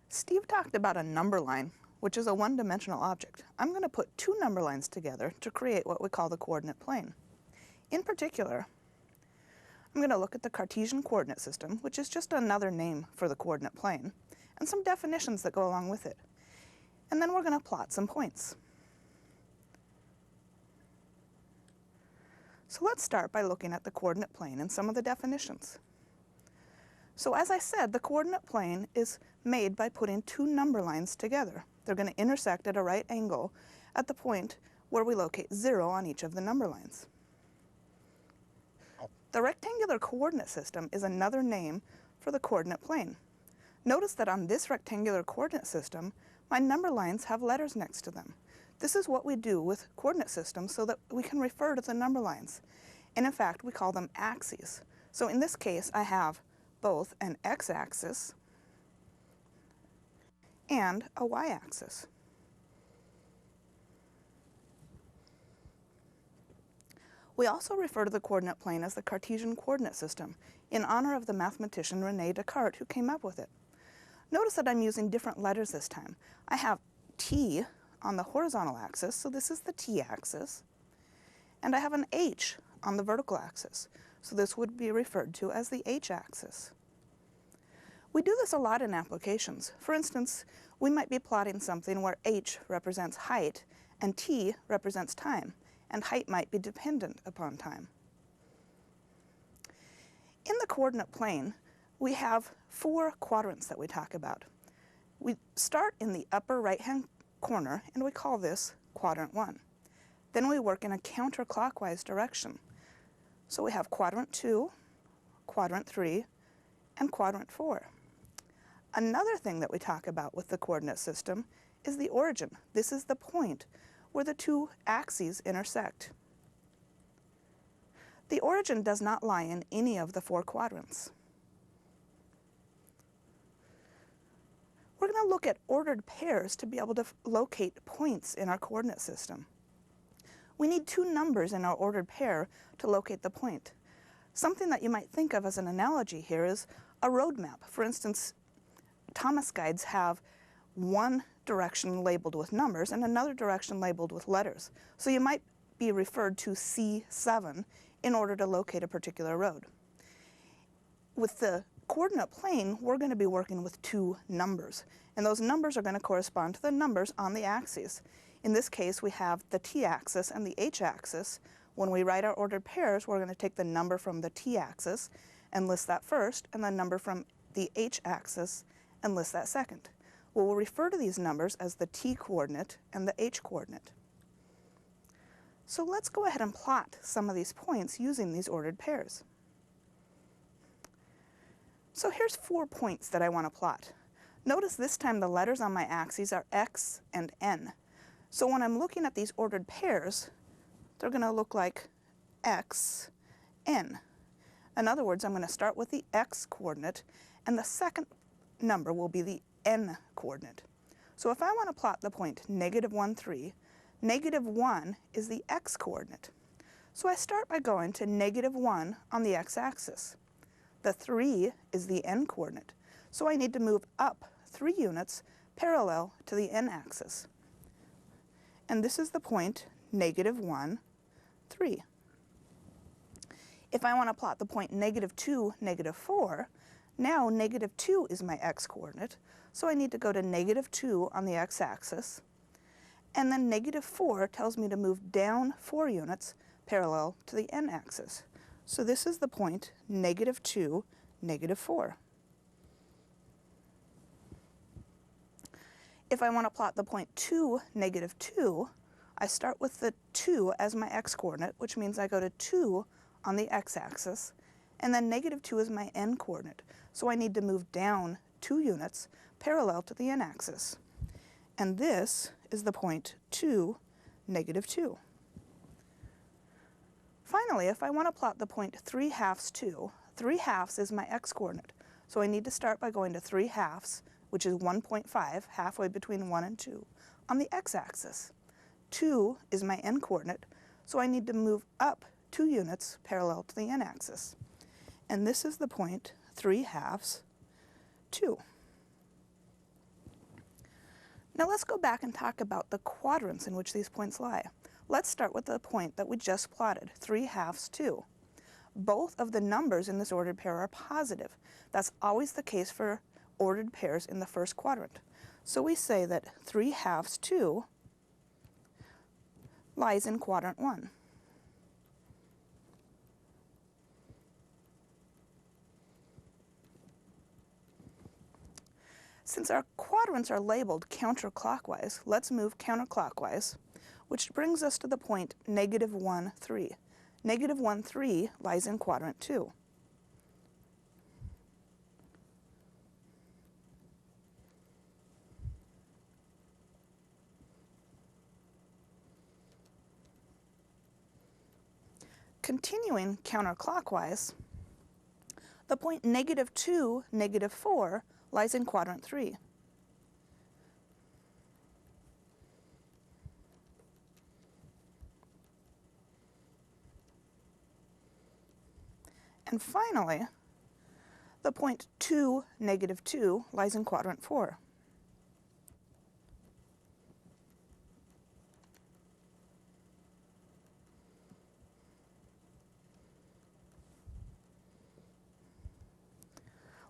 Steve talked about a number line, which is a one-dimensional object. I'm going to put two number lines together to create what we call the coordinate plane. In particular, I'm going to look at the Cartesian coordinate system, which is just another name for the coordinate plane, and some definitions that go along with it. And then we're going to plot some points. So let's start by looking at the coordinate plane and some of the definitions. So as I said, the coordinate plane is made by putting two number lines together. They're going to intersect at a right angle at the point where we locate 0 on each of the number lines. The rectangular coordinate system is another name for the coordinate plane. Notice that on this rectangular coordinate system, my number lines have letters next to them. This is what we do with coordinate systems so that we can refer to the number lines. And in fact, we call them axes. So in this case, I have both an x-axis and a y-axis. We also refer to the coordinate plane as the Cartesian coordinate system in honor of the mathematician René Descartes, who came up with it. Notice that I'm using different letters this time. I have t on the horizontal axis, so this is the t-axis, and I have an h on the vertical axis, so this would be referred to as the h-axis. We do this a lot in applications. For instance, we might be plotting something where h represents height and t represents time, and height might be dependent upon time. In the coordinate plane, we have 4 quadrants that we talk about. We start in the upper right-hand corner, and we call this quadrant 1. Then we work in a counterclockwise direction. So we have quadrant 2, quadrant 3, and quadrant 4. Another thing that we talk about with the coordinate system is the origin. This is the point where the two axes intersect. The origin does not lie in any of the 4 quadrants. We're going to look at ordered pairs to be able to locate points in our coordinate system. We need 2 numbers in our ordered pair to locate the point. Something that you might think of as an analogy here is a road map. For instance, Thomas guides have one direction labeled with numbers and another direction labeled with letters. So you might be referred to C7 in order to locate a particular road. With the coordinate plane, we're going to be working with 2 numbers, and those numbers are going to correspond to the numbers on the axes. In this case, we have the t-axis and the h-axis. When we write our ordered pairs, we're going to take the number from the t-axis and list that first, and the number from the h-axis and list that second. We'll refer to these numbers as the t-coordinate and the h-coordinate. So let's go ahead and plot some of these points using these ordered pairs. So here's 4 points that I want to plot. Notice this time the letters on my axes are x and n. So when I'm looking at these ordered pairs, they're going to look like x, n. In other words, I'm going to start with the x-coordinate, and the second number will be the n-coordinate. So if I want to plot the point -1, 3, -1 is the x-coordinate. So I start by going to -1 on the x-axis. The 3 is the n-coordinate, so I need to move up 3 units parallel to the n-axis. And this is the point -1, 3. If I want to plot the point -2, -4, now -2 is my x-coordinate, so I need to go to -2 on the x-axis, and then -4 tells me to move down 4 units parallel to the n-axis. So this is the point -2, -4. If I want to plot the point 2, -2, I start with the 2 as my x-coordinate, which means I go to 2 on the x-axis, and then -2 is my n-coordinate. So I need to move down 2 units parallel to the n-axis. And this is the point 2, -2. Finally, if I want to plot the point 3/2, 2, 3/2 is my x-coordinate. So I need to start by going to 3/2, which is 1.5, halfway between 1 and 2, on the x-axis. 2 is my n-coordinate, so I need to move up 2 units parallel to the n-axis. And this is the point 3/2, 2. Now let's go back and talk about the quadrants in which these points lie. Let's start with the point that we just plotted, 3/2, 2. Both of the numbers in this ordered pair are positive. That's always the case for ordered pairs in the first quadrant. So we say that 3/2, 2 lies in quadrant 1. Since our quadrants are labeled counterclockwise, let's move counterclockwise, which brings us to the point -1, 3. -1, 3 lies in quadrant 2. Continuing counterclockwise, the point -2, -4 lies in quadrant 3. And finally, the point 2, -2 lies in quadrant 4.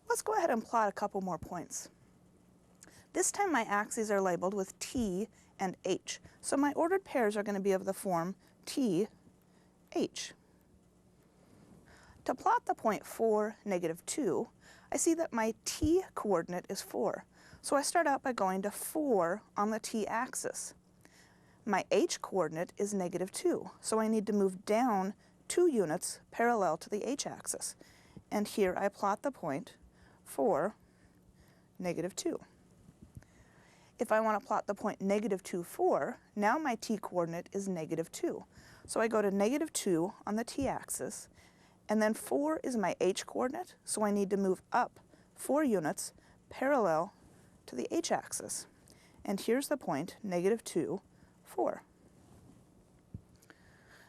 Let's go ahead and plot a couple more points. This time my axes are labeled with T and H, so my ordered pairs are going to be of the form T, H. To plot the point 4, -2, I see that my T coordinate is 4, so I start out by going to 4 on the T axis. My H coordinate is -2, so I need to move down 2 units parallel to the H axis. And here I plot the point 4, -2. If I want to plot the point -2, 4, now my T coordinate is -2. So I go to -2 on the T axis, and then 4 is my H coordinate, so I need to move up 4 units parallel to the H axis. And here's the point -2, 4.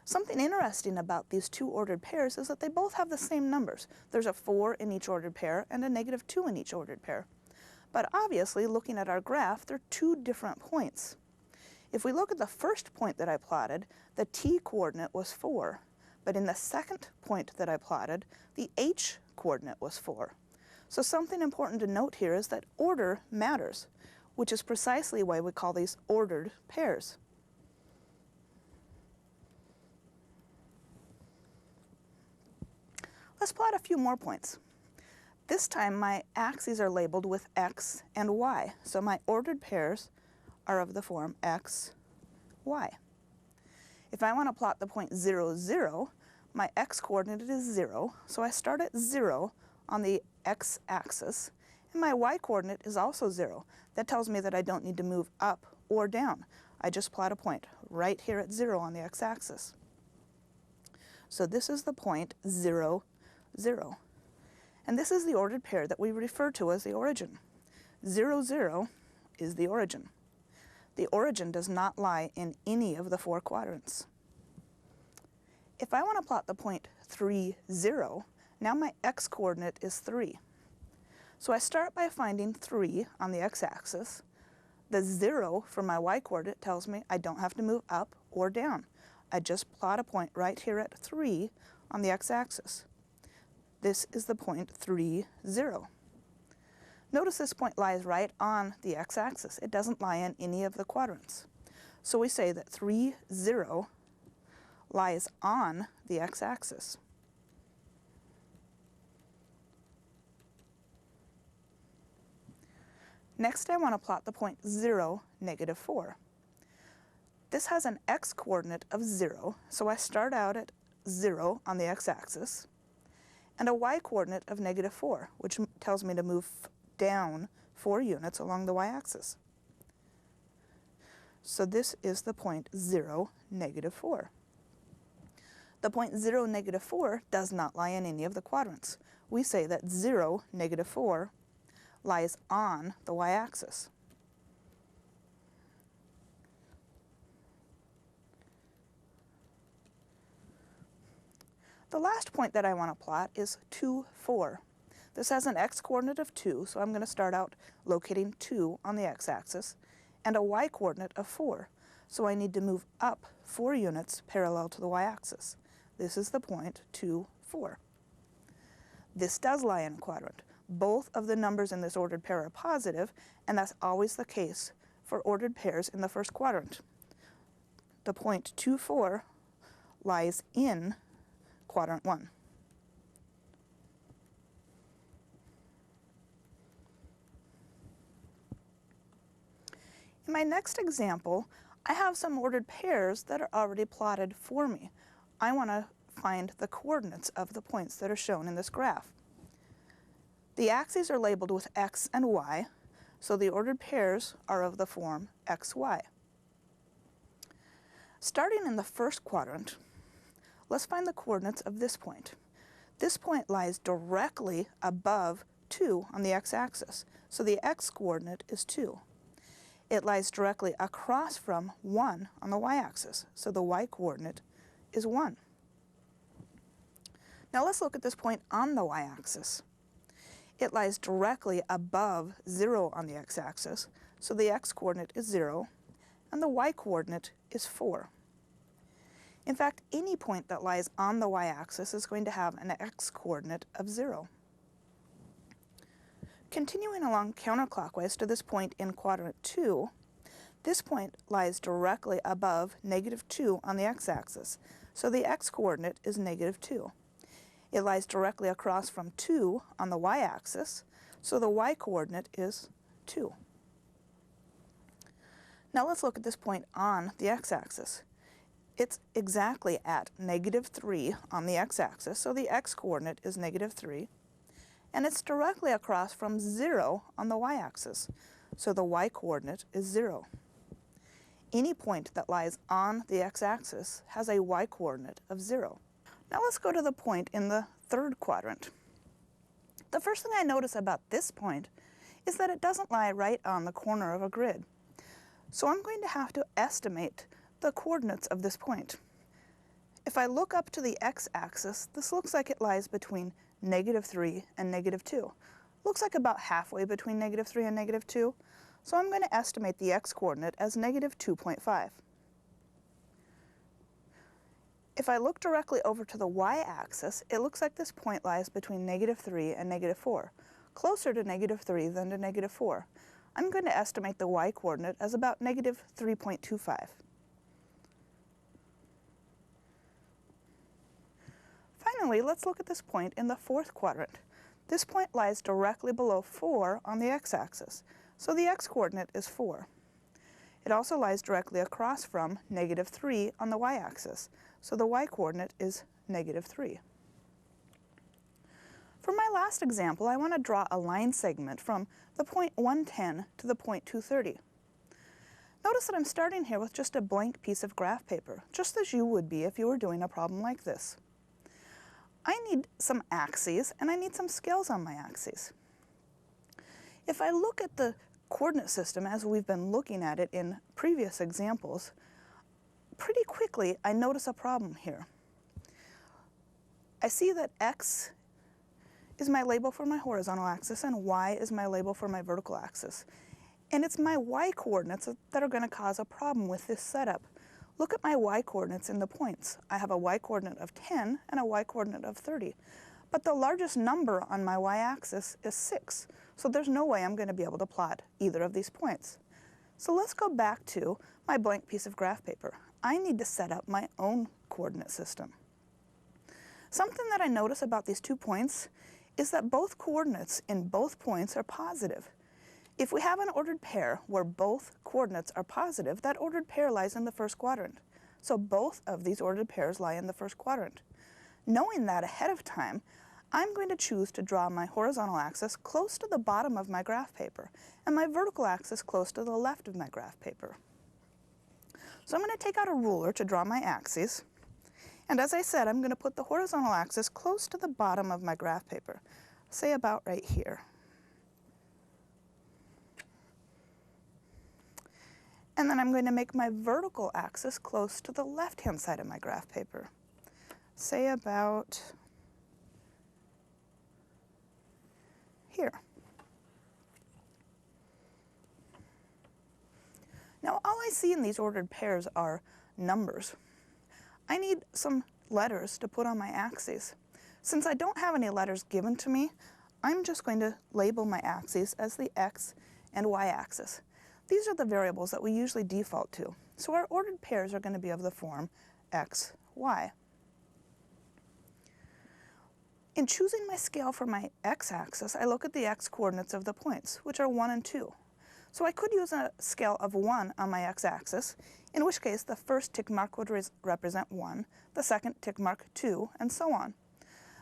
Something interesting about these two ordered pairs is that they both have the same numbers. There's a 4 in each ordered pair and a -2 in each ordered pair. But obviously, looking at our graph, they're two different points. If we look at the first point that I plotted, the T coordinate was 4. But in the second point that I plotted, the H coordinate was 4. So something important to note here is that order matters, which is precisely why we call these ordered pairs. Let's plot a few more points. This time my axes are labeled with X and Y, so my ordered pairs are of the form X, Y. If I want to plot the point 0, 0, my X coordinate is 0, so I start at 0 on the X axis, and my Y coordinate is also 0. That tells me that I don't need to move up or down. I just plot a point right here at 0 on the X axis. So this is the point 0, 0. And this is the ordered pair that we refer to as the origin. 0, 0 is the origin. The origin does not lie in any of the 4 quadrants. If I want to plot the point 3, 0, now my X coordinate is 3. So I start by finding 3 on the X-axis. The 0 for my Y coordinate tells me I don't have to move up or down. I just plot a point right here at 3 on the X-axis. This is the point 3, 0. Notice this point lies right on the X-axis. It doesn't lie in any of the quadrants. So we say that 3, 0 lies on the X-axis. Next, I want to plot the point 0, -4. This has an X coordinate of 0, so I start out at 0 on the X-axis, and a Y coordinate of -4, which tells me to move down 4 units along the Y-axis. So this is the point 0, -4. The point 0, -4 does not lie in any of the quadrants. We say that 0, -4 lies on the Y-axis. The last point that I want to plot is 2, 4. This has an X coordinate of 2, so I'm going to start out locating 2 on the X-axis, and a y-coordinate of 4. So I need to move up 4 units parallel to the y-axis. This is the point 2, 4. This does lie in a quadrant. Both of the numbers in this ordered pair are positive, and that's always the case for ordered pairs in the first quadrant. The point 2, 4 lies in quadrant 1. In my next example, I have some ordered pairs that are already plotted for me. I want to find the coordinates of the points that are shown in this graph. The axes are labeled with x and y, so the ordered pairs are of the form x, y. Starting in the first quadrant, let's find the coordinates of this point. This point lies directly above 2 on the x-axis, so the x-coordinate is 2. It lies directly across from 1 on the y-axis, so the y-coordinate is 1. Now let's look at this point on the y-axis. It lies directly above 0 on the x-axis, so the x-coordinate is 0, and the y-coordinate is 4. In fact, any point that lies on the y-axis is going to have an x-coordinate of 0. Continuing along counterclockwise to this point in quadrant 2, this point lies directly above -2 on the x-axis, so the x-coordinate is -2. It lies directly across from 2 on the y-axis, so the y-coordinate is 2. Now let's look at this point on the x-axis. It's exactly at -3 on the x-axis, so the x-coordinate is -3. And it's directly across from 0 on the y-axis, so the y-coordinate is 0. Any point that lies on the x-axis has a y-coordinate of 0. Now let's go to the point in the third quadrant. The first thing I notice about this point is that it doesn't lie right on the corner of a grid. So I'm going to have to estimate the coordinates of this point. If I look up to the x-axis, this looks like it lies between -3 and -2. Looks like about halfway between -3 and -2, so I'm going to estimate the x-coordinate as -2.5. If I look directly over to the y-axis, it looks like this point lies between -3 and -4, closer to -3 than to -4. I'm going to estimate the y-coordinate as about -3.25. Finally, let's look at this point in the fourth quadrant. This point lies directly below 4 on the x-axis, so the x-coordinate is 4. It also lies directly across from -3 on the y-axis, so the y-coordinate is -3. For my last example, I want to draw a line segment from the point 110 to the point 230. Notice that I'm starting here with just a blank piece of graph paper, just as you would be if you were doing a problem like this. I need some axes, and I need some scales on my axes. If I look at the coordinate system as we've been looking at it in previous examples, pretty quickly I notice a problem here. I see that x is my label for my horizontal axis and y is my label for my vertical axis. And it's my y-coordinates that are going to cause a problem with this setup. Look at my y-coordinates in the points. I have a y-coordinate of 10 and a y-coordinate of 30. But the largest number on my y-axis is 6, so there's no way I'm going to be able to plot either of these points. So let's go back to my blank piece of graph paper. I need to set up my own coordinate system. Something that I notice about these 2 points is that both coordinates in both points are positive. If we have an ordered pair where both coordinates are positive, that ordered pair lies in the first quadrant. So both of these ordered pairs lie in the first quadrant. Knowing that ahead of time, I'm going to choose to draw my horizontal axis close to the bottom of my graph paper and my vertical axis close to the left of my graph paper. So I'm going to take out a ruler to draw my axes. And as I said, I'm going to put the horizontal axis close to the bottom of my graph paper, say about right here. And then I'm going to make my vertical axis close to the left-hand side of my graph paper, say about here. Now all I see in these ordered pairs are numbers. I need some letters to put on my axes. Since I don't have any letters given to me, I'm just going to label my axes as the x and y axis. These are the variables that we usually default to. So our ordered pairs are going to be of the form x, y. In choosing my scale for my x-axis, I look at the x-coordinates of the points, which are 1 and 2. So I could use a scale of 1 on my x-axis, in which case the first tick mark would represent 1, the second tick mark 2, and so on.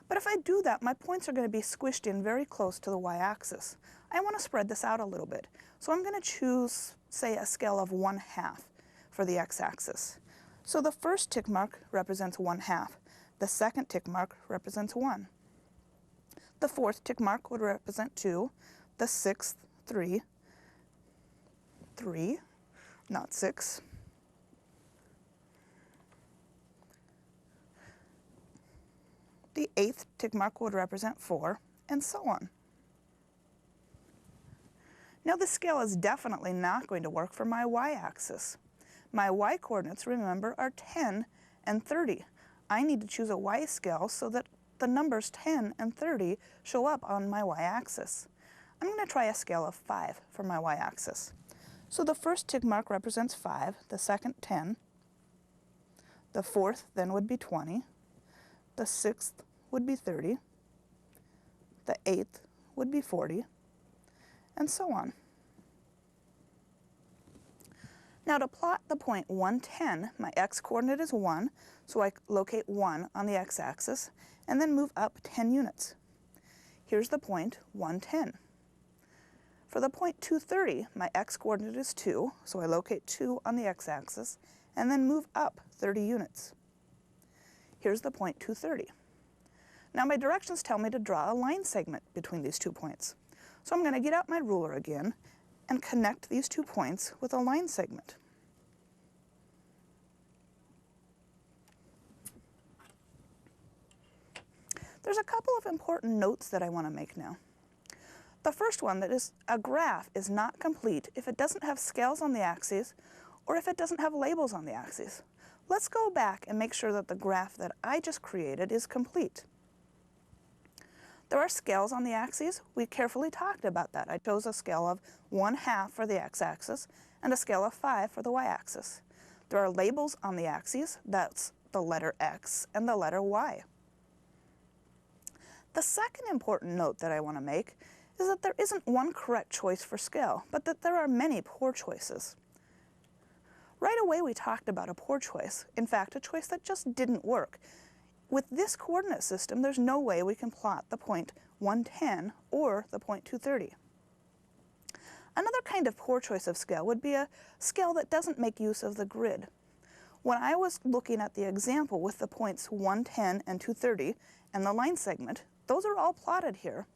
But if I do that, my points are going to be squished in very close to the y-axis. I want to spread this out a little bit, so I'm going to choose, say, a scale of 1/2 for the x-axis. So the first tick mark represents 1/2. The second tick mark represents 1. The fourth tick mark would represent 2. The sixth, 3. 3, not 6. The eighth tick mark would represent 4, and so on. Now this scale is definitely not going to work for my y-axis. My y-coordinates, remember, are 10 and 30. I need to choose a y-scale so that the numbers 10 and 30 show up on my y-axis. I'm going to try a scale of 5 for my y-axis. So the first tick mark represents 5, the second 10, the fourth then would be 20, the sixth would be 30, the eighth would be 40, and so on. Now to plot the point 110, my x-coordinate is 1, so I locate 1 on the x-axis, and then move up 10 units. Here's the point 110. For the point 230, my x-coordinate is 2, so I locate 2 on the x-axis, and then move up 30 units. Here's the point 230. Now my directions tell me to draw a line segment between these 2 points. So I'm going to get out my ruler again and connect these 2 points with a line segment. There's a couple of important notes that I want to make now. The first one, that is, a graph is not complete if it doesn't have scales on the axes or if it doesn't have labels on the axes. Let's go back and make sure that the graph that I just created is complete. There are scales on the axes. We carefully talked about that. I chose a scale of 1/2 for the x-axis and a scale of 5 for the y-axis. There are labels on the axes. That's the letter x and the letter y. The second important note that I want to make is that there isn't one correct choice for scale, but that there are many poor choices. Right away we talked about a poor choice, in fact a choice that just didn't work. With this coordinate system, there's no way we can plot the point 110 or the point 230. Another kind of poor choice of scale would be a scale that doesn't make use of the grid. When I was looking at the example with the points 110 and 230 and the line segment, those are all plotted here.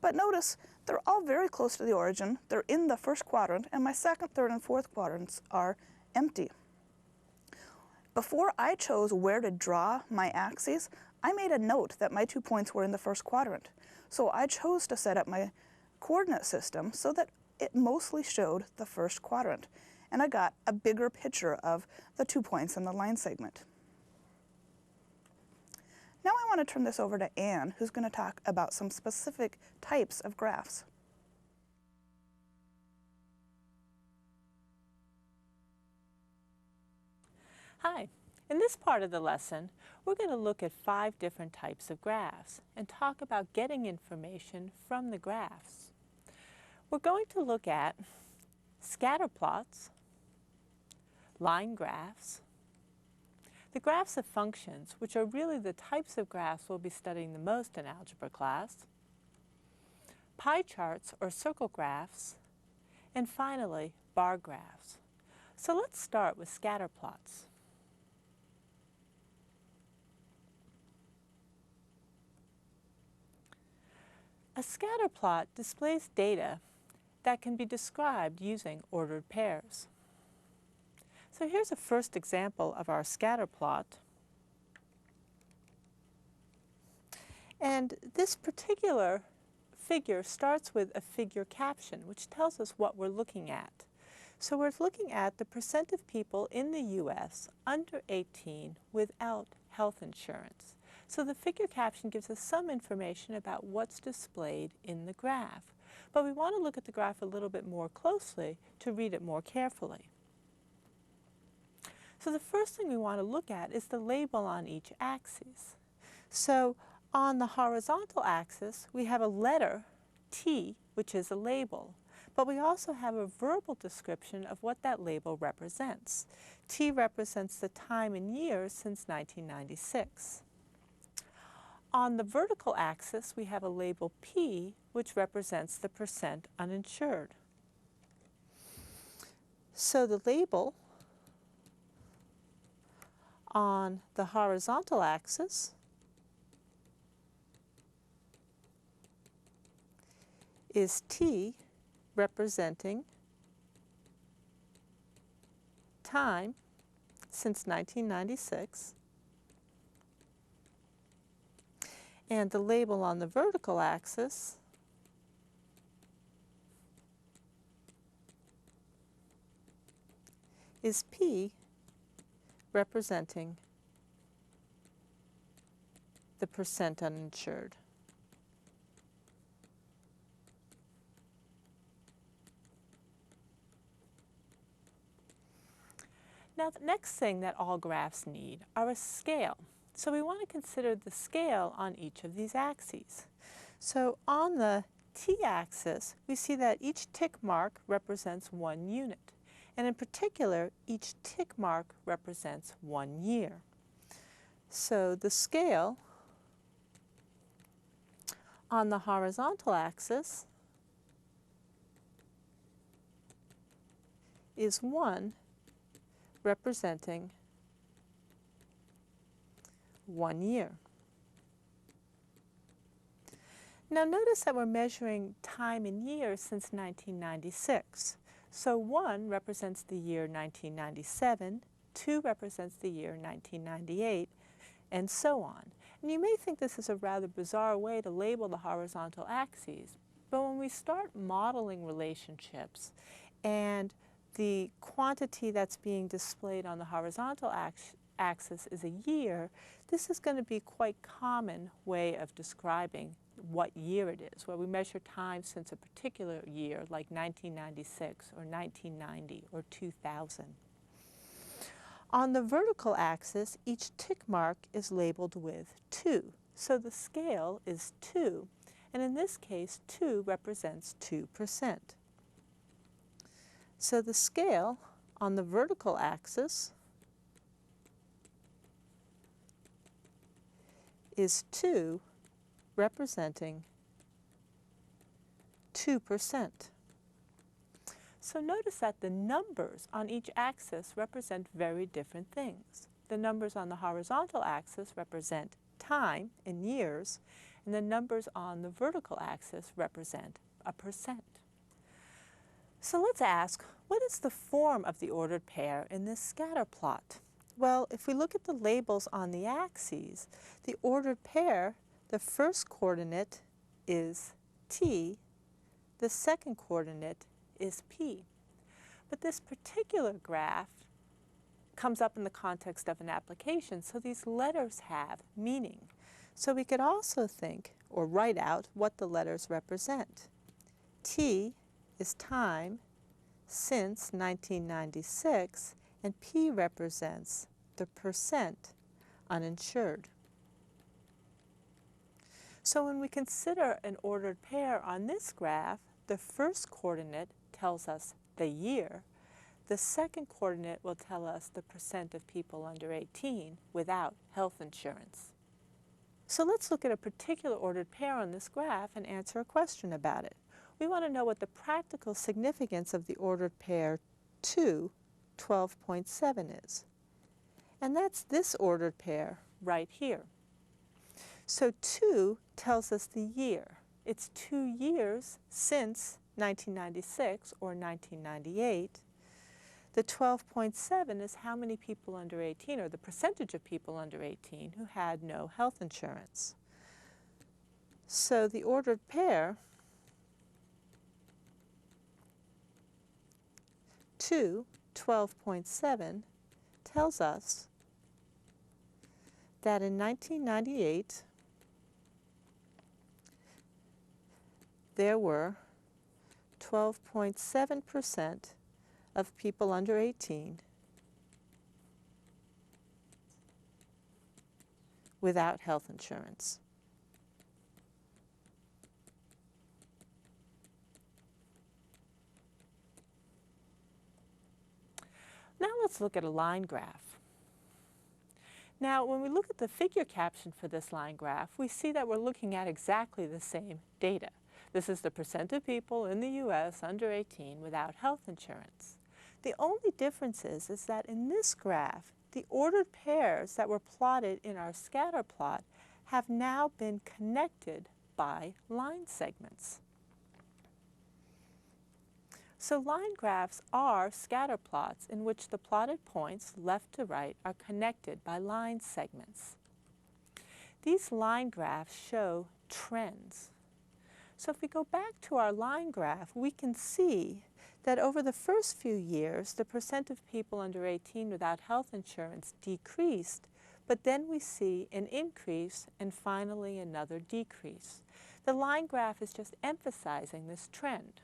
But notice, they're all very close to the origin. They're in the first quadrant, and my second, third, and fourth quadrants are empty. Before I chose where to draw my axes, I made a note that my 2 points were in the first quadrant. So I chose to set up my coordinate system so that it mostly showed the first quadrant. And I got a bigger picture of the 2 points in the line segment. Now I want to turn this over to Anne, who's going to talk about some specific types of graphs. Hi. In this part of the lesson, we're going to look at 5 different types of graphs and talk about getting information from the graphs. We're going to look at scatter plots, line graphs, the graphs of functions, which are really the types of graphs we'll be studying the most in algebra class, pie charts or circle graphs, and finally, bar graphs. So let's start with scatter plots. A scatter plot displays data that can be described using ordered pairs. So here's a first example of our scatter plot. And this particular figure starts with a figure caption, which tells us what we're looking at. So we're looking at the percent of people in the U.S. under 18 without health insurance. So the figure caption gives us some information about what's displayed in the graph. But we want to look at the graph a little bit more closely to read it more carefully. So the first thing we want to look at is the label on each axis. So on the horizontal axis, we have a letter, T, which is a label. But we also have a verbal description of what that label represents. T represents the time in years since 1996. On the vertical axis, we have a label P, which represents the percent uninsured. So the label on the horizontal axis is T, representing time since 1996. And the label on the vertical axis is P, representing the percent uninsured. Now, the next thing that all graphs need are a scale. So we want to consider the scale on each of these axes. So on the t-axis, we see that each tick mark represents 1 unit. And in particular, each tick mark represents 1 year. So the scale on the horizontal axis is 1, representing 1 year. Now notice that we're measuring time in years since 1996. So 1 represents the year 1997, 2 represents the year 1998, and so on. And you may think this is a rather bizarre way to label the horizontal axes, but when we start modeling relationships and the quantity that's being displayed on the horizontal axis is a year, this is going to be quite common way of describing what year it is, where we measure time since a particular year, like 1996 or 1990 or 2000. On the vertical axis, each tick mark is labeled with 2. So the scale is 2, and in this case, 2 represents 2%. So the scale on the vertical axis is 2, representing 2%. So notice that the numbers on each axis represent very different things. The numbers on the horizontal axis represent time in years, and the numbers on the vertical axis represent a percent. So let's ask, what is the form of the ordered pair in this scatter plot? Well, if we look at the labels on the axes, the ordered pair, the first coordinate is t, the second coordinate is p. But this particular graph comes up in the context of an application, so these letters have meaning. So we could also think, or write out, what the letters represent. T is time since 1996, and P represents the percent uninsured. So when we consider an ordered pair on this graph, the first coordinate tells us the year. The second coordinate will tell us the percent of people under 18 without health insurance. So let's look at a particular ordered pair on this graph and answer a question about it. We want to know what the practical significance of the ordered pair 2, 12.7 is. And that's this ordered pair right here. So 2 tells us the year. It's 2 years since 1996 or 1998. The 12.7 is how many people under 18, or the percentage of people under 18 who had no health insurance. So the ordered pair to 12.7 tells us that in 1998 there were 12.7% of people under 18 without health insurance. Now let's look at a line graph. Now when we look at the figure caption for this line graph, we see that we're looking at exactly the same data. This is the percent of people in the U.S. under 18 without health insurance. The only difference is that in this graph, the ordered pairs that were plotted in our scatter plot have now been connected by line segments. So line graphs are scatter plots in which the plotted points left to right are connected by line segments. These line graphs show trends. So if we go back to our line graph, we can see that over the first few years, the percent of people under 18 without health insurance decreased, but then we see an increase and finally another decrease. The line graph is just emphasizing this trend.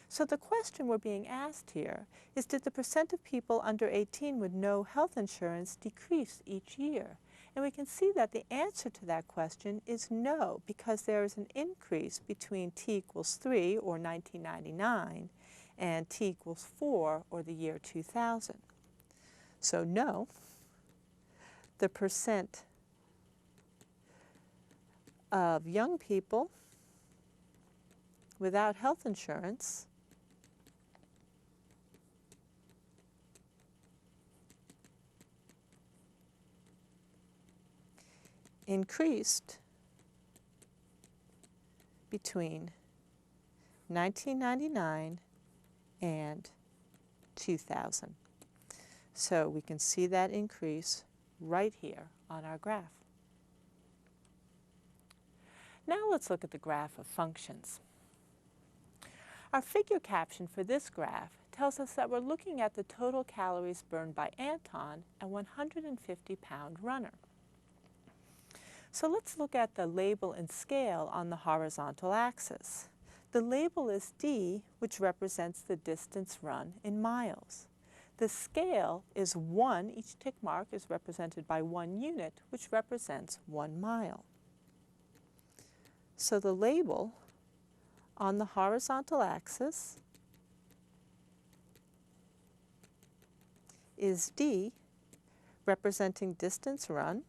So the question we're being asked here is, did the percent of people under 18 with no health insurance decrease each year? And we can see that the answer to that question is no, because there is an increase between t equals 3, or 1999, and t equals 4, or the year 2000. So no, the percent of young people without health insurance increased between 1999 and 2000. So we can see that increase right here on our graph. Now let's look at the graph of functions. Our figure caption for this graph tells us that we're looking at the total calories burned by Anton, a 150-pound runner. So let's look at the label and scale on the horizontal axis. The label is D, which represents the distance run in miles. The scale is 1. Each tick mark is represented by 1 unit, which represents 1 mile. So the label on the horizontal axis is D, representing distance run.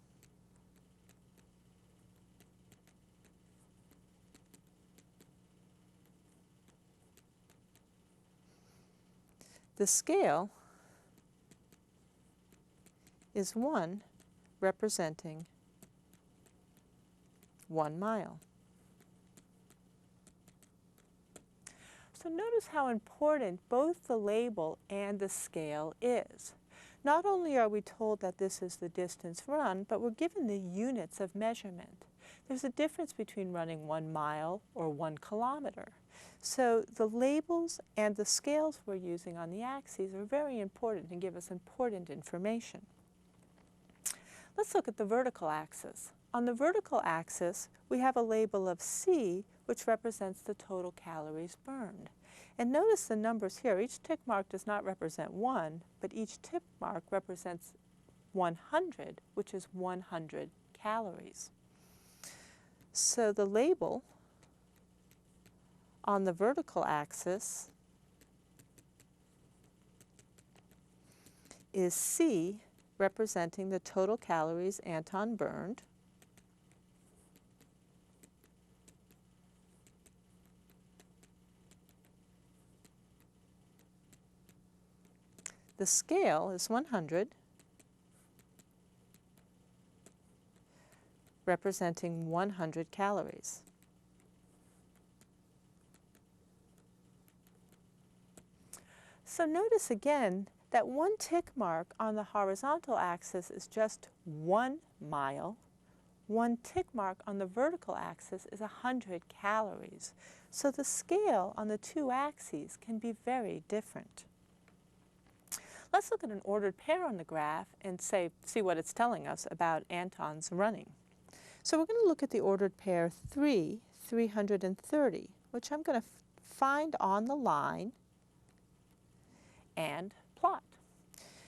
The scale is 1, representing 1 mile. So notice how important both the label and the scale is. Not only are we told that this is the distance run, but we're given the units of measurement. There's a difference between running 1 mile or 1 kilometer. So the labels and the scales we're using on the axes are very important and give us important information. Let's look at the vertical axis. On the vertical axis, we have a label of C, which represents the total calories burned. And notice the numbers here. Each tick mark does not represent 1, but each tick mark represents 100, which is 100 calories. So the label on the vertical axis is C, representing the total calories Anton burned. The scale is 100, representing 100 calories. So notice again that 1 tick mark on the horizontal axis is just 1 mile. 1 tick mark on the vertical axis is 100 calories. So the scale on the two axes can be very different. Let's look at an ordered pair on the graph and see what it's telling us about Anton's running. So we're going to look at the ordered pair 3, 330, which I'm going to find on the line and plot.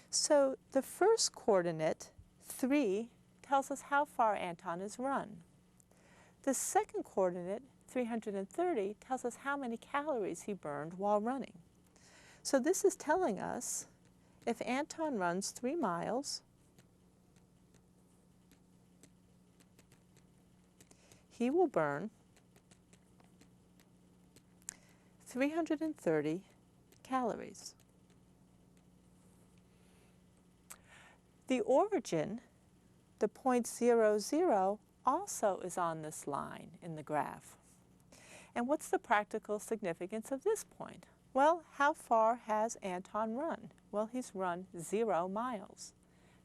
So the first coordinate, 3, tells us how far Anton has run. The second coordinate, 330, tells us how many calories he burned while running. So this is telling us if Anton runs 3 miles, he will burn 330 calories. The origin, the point 0, 0, also is on this line in the graph. And what's the practical significance of this point? Well, how far has Anton run? Well, he's run 0 miles.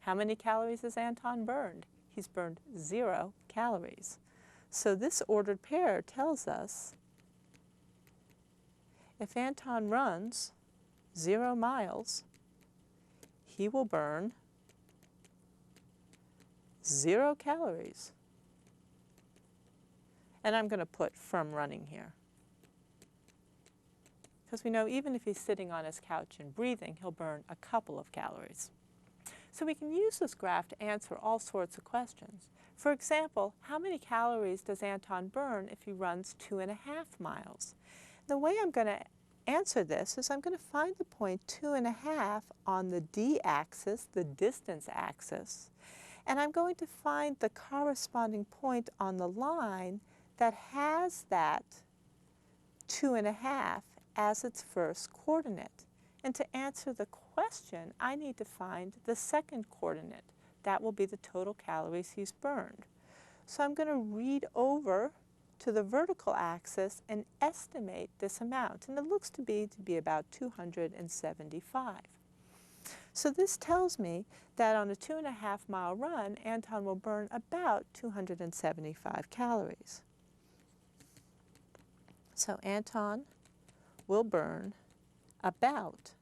How many calories has Anton burned? He's burned 0 calories. So this ordered pair tells us if Anton runs 0 miles, he will burn 0 calories. And I'm going to put from running here, because we know even if he's sitting on his couch and breathing, he'll burn a couple of calories. So we can use this graph to answer all sorts of questions. For example, how many calories does Anton burn if he runs 2.5 miles? The way I'm going to answer this is I'm going to find the point 2.5 on the d-axis, the distance axis, and I'm going to find the corresponding point on the line that has that 2.5 as its first coordinate. And to answer the question, I need to find the second coordinate. That will be the total calories he's burned. So I'm going to read over to the vertical axis and estimate this amount. And it looks to be about 275. So this tells me that on a 2.5 mile run, Anton will burn about 275 calories. So Anton will burn about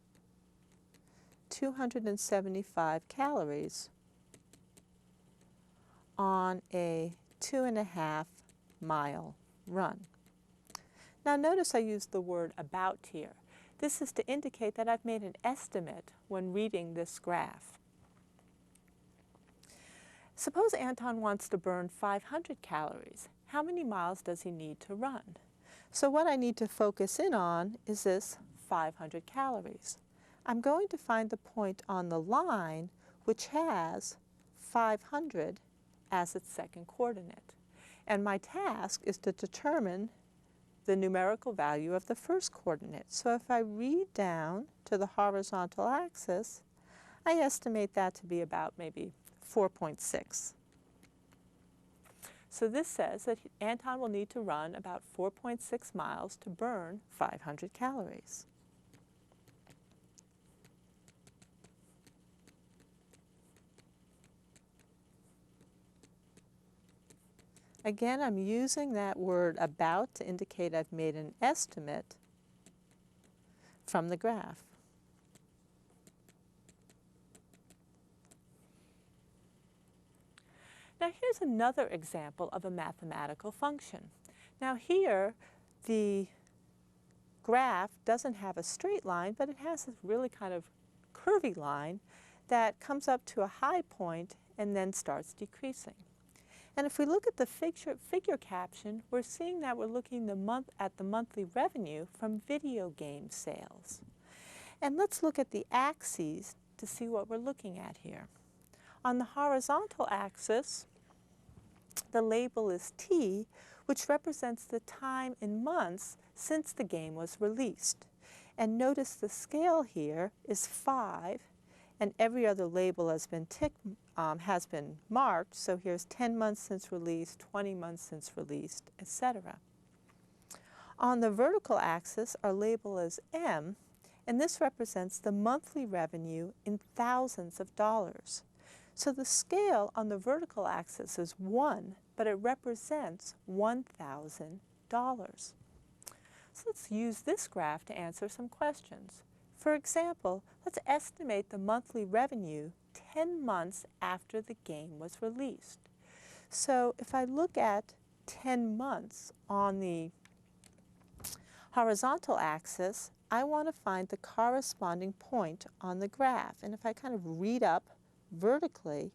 275 calories on a 2.5 mile run. Now notice I used the word about here. This is to indicate that I've made an estimate when reading this graph. Suppose Anton wants to burn 500 calories. How many miles does he need to run? So what I need to focus in on is this 500 calories. I'm going to find the point on the line which has 500 as its second coordinate. And my task is to determine the numerical value of the first coordinate. So if I read down to the horizontal axis, I estimate that to be about maybe 4.6. So this says that Anton will need to run about 4.6 miles to burn 500 calories. Again, I'm using that word about to indicate I've made an estimate from the graph. Now here's another example of a mathematical function. Now here the graph doesn't have a straight line, but it has this really kind of curvy line that comes up to a high point and then starts decreasing. And if we look at the figure caption, we're seeing that we're looking at the monthly revenue from video game sales. And let's look at the axes to see what we're looking at here. On the horizontal axis, the label is T, which represents the time in months since the game was released. And notice the scale here is 5, and every other label has been marked. So here's 10 months since release, 20 months since released, etc. On the vertical axis, our label is M, and this represents the monthly revenue in thousands of dollars. So the scale on the vertical axis is 1, but it represents $1,000. So let's use this graph to answer some questions. For example, let's estimate the monthly revenue 10 months after the game was released. So if I look at 10 months on the horizontal axis, I want to find the corresponding point on the graph. And if I kind of read up vertically,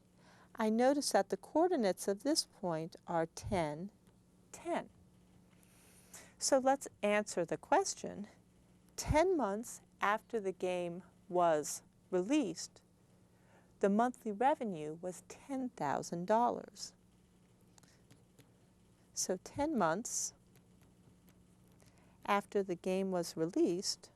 I notice that the coordinates of this point are 10, 10. So let's answer the question. 10 months after the game was released, the monthly revenue was $10,000. So 10 months after the game was released,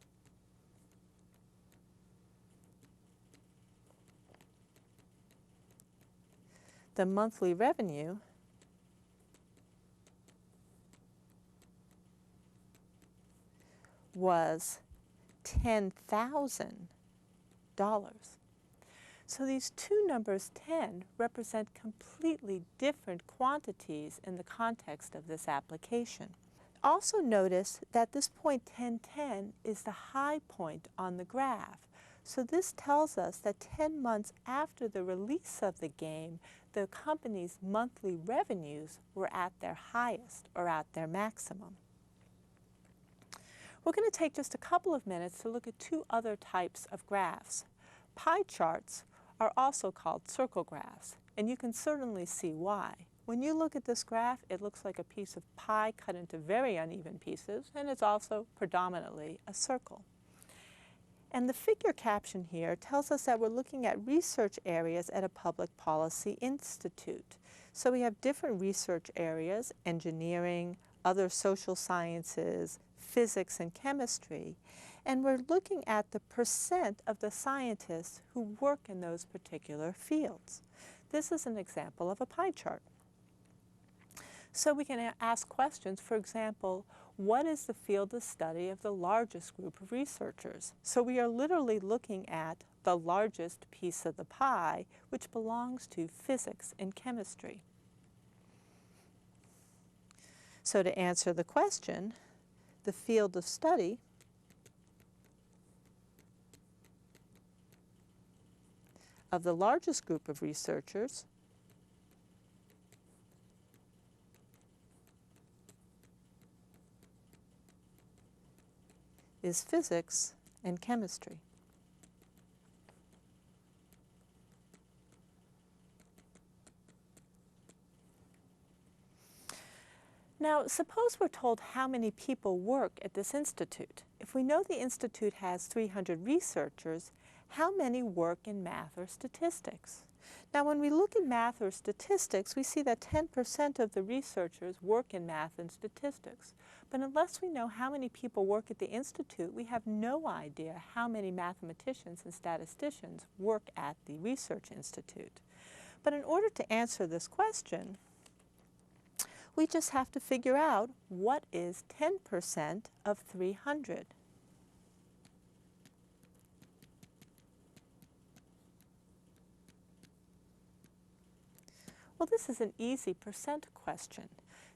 the monthly revenue was $10,000. So these two numbers 10 represent completely different quantities in the context of this application. Also notice that this point 1010 is the high point on the graph. So this tells us that 10 months after the release of the game, the company's monthly revenues were at their highest or at their maximum. We're going to take just a couple of minutes to look at two other types of graphs. Pie charts are also called circle graphs, and you can certainly see why. When you look at this graph, it looks like a piece of pie cut into very uneven pieces, and it's also predominantly a circle. And the figure caption here tells us that we're looking at research areas at a public policy institute. So we have different research areas: engineering, other social sciences, physics and chemistry, and we're looking at the percent of the scientists who work in those particular fields. This is an example of a pie chart. So we can ask questions, for example, what is the field of study of the largest group of researchers? So we are literally looking at the largest piece of the pie, which belongs to physics and chemistry. So to answer the question, the field of study of the largest group of researchers is physics and chemistry. Now, suppose we're told how many people work at this institute. If we know the institute has 300 researchers, how many work in math or statistics? Now, when we look at math or statistics, we see that 10% of the researchers work in math and statistics. But unless we know how many people work at the institute, we have no idea how many mathematicians and statisticians work at the research institute. But in order to answer this question, we just have to figure out what is 10% of 300. Well, this is an easy percent question.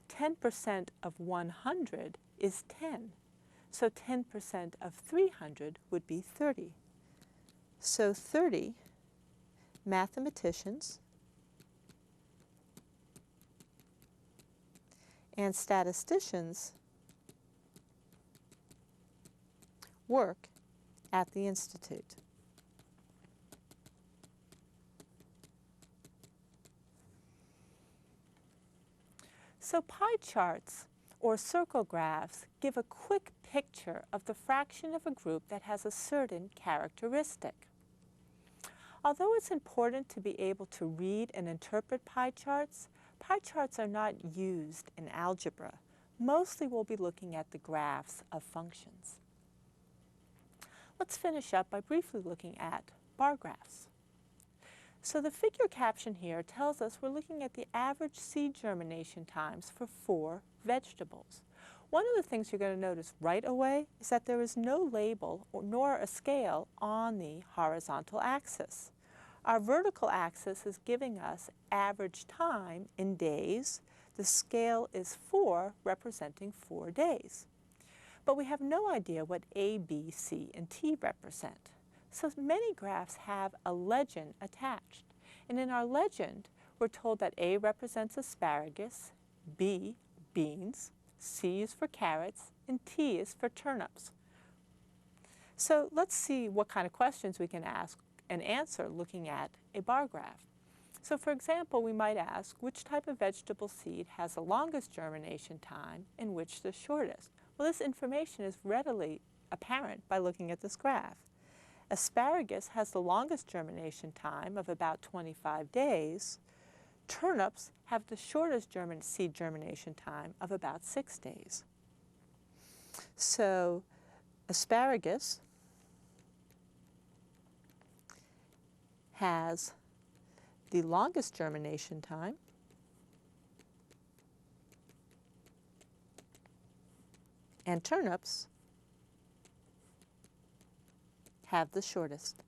10% of 100 is 10. So 10% of 300 would be 30. So 30 mathematicians and statisticians work at the institute. So pie charts or circle graphs give a quick picture of the fraction of a group that has a certain characteristic. Although it's important to be able to read and interpret pie charts are not used in algebra. Mostly we'll be looking at the graphs of functions. Let's finish up by briefly looking at bar graphs. So the figure caption here tells us we're looking at the average seed germination times for 4 vegetables. One of the things you're going to notice right away is that there is no label nor a scale on the horizontal axis. Our vertical axis is giving us average time in days. The scale is 4, representing 4 days. but we have no idea what A, B, C, and T represent. So many graphs have a legend attached. And in our legend, we're told that A represents asparagus, B, beans, C is for carrots, and T is for turnips. So let's see what kind of questions we can ask and answer looking at a bar graph. So for example, we might ask, which type of vegetable seed has the longest germination time and which the shortest? Well, this information is readily apparent by looking at this graph. Asparagus has the longest germination time of about 25 days. Turnips have the shortest seed germination time of about 6 days. So asparagus has the longest germination time, and turnips have the shortest.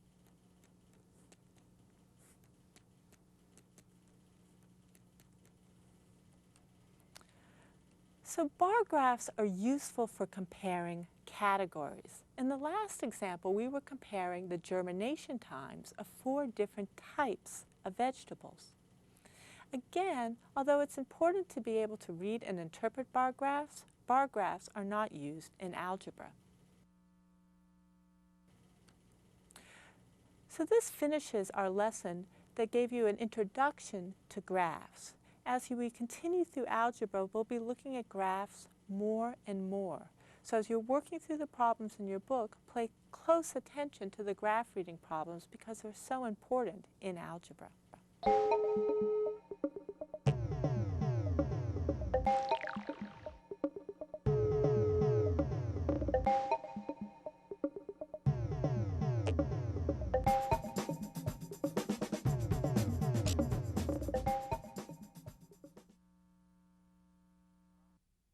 So bar graphs are useful for comparing categories. In the last example, we were comparing the germination times of 4 different types of vegetables. Again, although it's important to be able to read and interpret bar graphs are not used in algebra. So this finishes our lesson that gave you an introduction to graphs. As we continue through algebra, we'll be looking at graphs more and more. So as you're working through the problems in your book, pay close attention to the graph reading problems because they're so important in algebra.